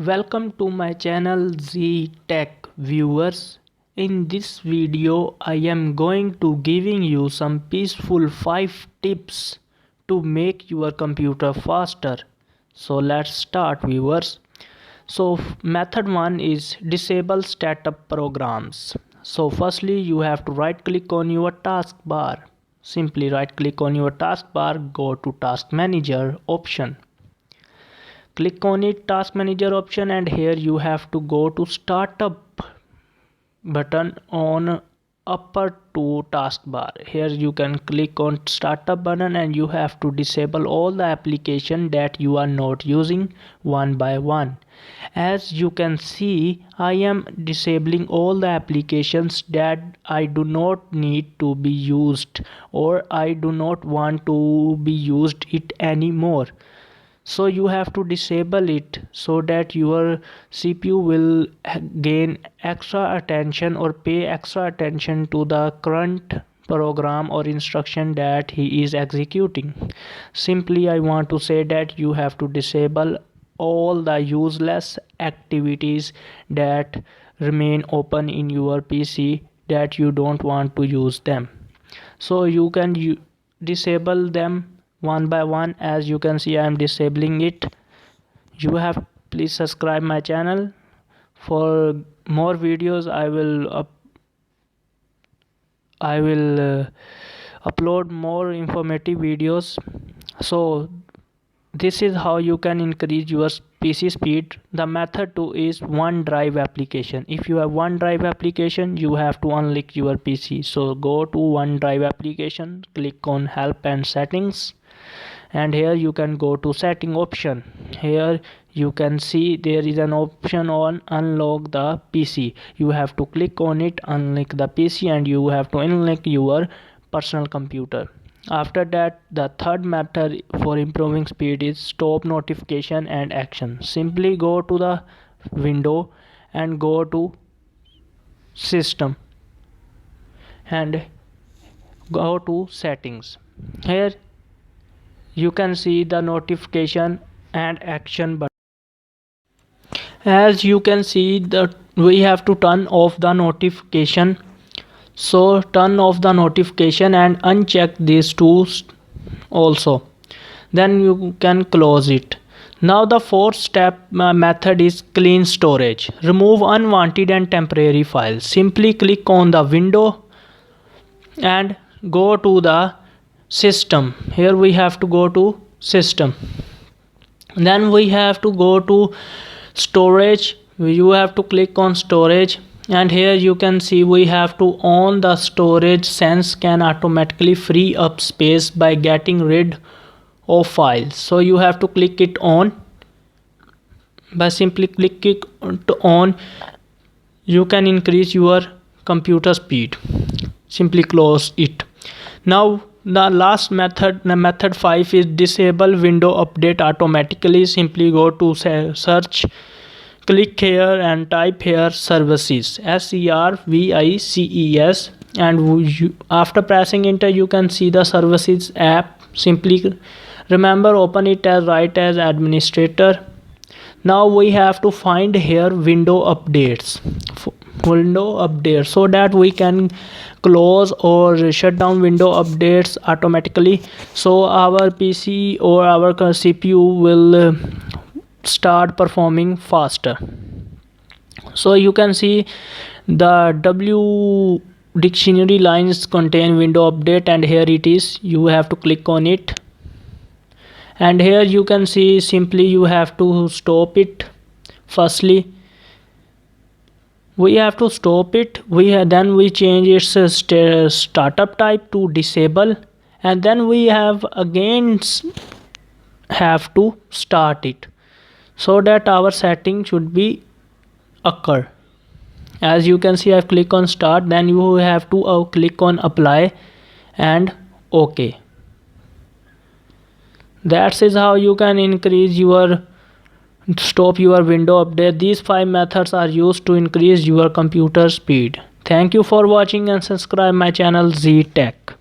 Welcome to my channel Z Tech viewers. In this video I am going to giving you some peaceful 5 tips to make your computer faster. So let's start viewers. So method 1 is disable startup programs. So firstly you have to right click on your taskbar. Simply right click on your taskbar, go to task manager option. Click on it task manager option, and here you have to go to startup button on upper to taskbar. Here you can click on startup button and you have to disable all the application that you are not using one by one. As you can see, I am disabling all the applications that I do not need to be used, or I do not want to be used it anymore. So you have to disable it so that your CPU will gain extra attention or pay extra attention to the current program or instruction that he is executing. Simply I want to say that you have to disable all the useless activities that remain open in your PC that you don't want to use them. So you can disable them one by one. As you can see, I am disabling it. You have please subscribe my channel for more videos. I will upload more informative videos. So this is how you can increase your PC speed. The method 2 is OneDrive application. If you have OneDrive application, you have to unlock your PC. So go to OneDrive application, click on help and settings, and here you can go to setting option. Here you can see there is an option on unlock the PC. You have to click on it, unlock the PC, and you have to unlock your personal computer. After that, the third method for improving speed is stop notification and action. Simply go to the window and go to system and go to settings. Here you can see the notification and action button. As you can see that we have to turn off the notification. So turn off the notification and uncheck these two also. Then you can close it. Now the fourth step method is clean storage. Remove unwanted and temporary files. Simply click on the window and go to the system. Here we have to go to system. Then we have to go to storage. You have to click on storage, and here you can see we have to on the storage. Sense can automatically free up space by getting rid of files. So you have to click it on. By simply clicking on, you can increase your computer speed. Simply close it. Now the last method, method 5, is disable window update automatically. Simply go to search, click here and type here services, SERVICES, and after pressing enter you can see the services app. Simply remember open it as right as administrator. Now we have to find here window updates so that we can close or shut down window updates automatically, so our PC or our CPU will start performing faster. So you can see the W dictionary lines contain window update, and here it is. You have to click on it, and here you can see simply you have to stop it. Firstly we have to stop it. Then we change its startup type to disable, and then we have to start it, so that our setting should be occur. As you can see, I click on start. Then you have to click on apply and OK. That is how you can increase your stop your window update. These 5 methods are used to increase your computer speed. Thank you for watching and subscribe my channel Z Tech.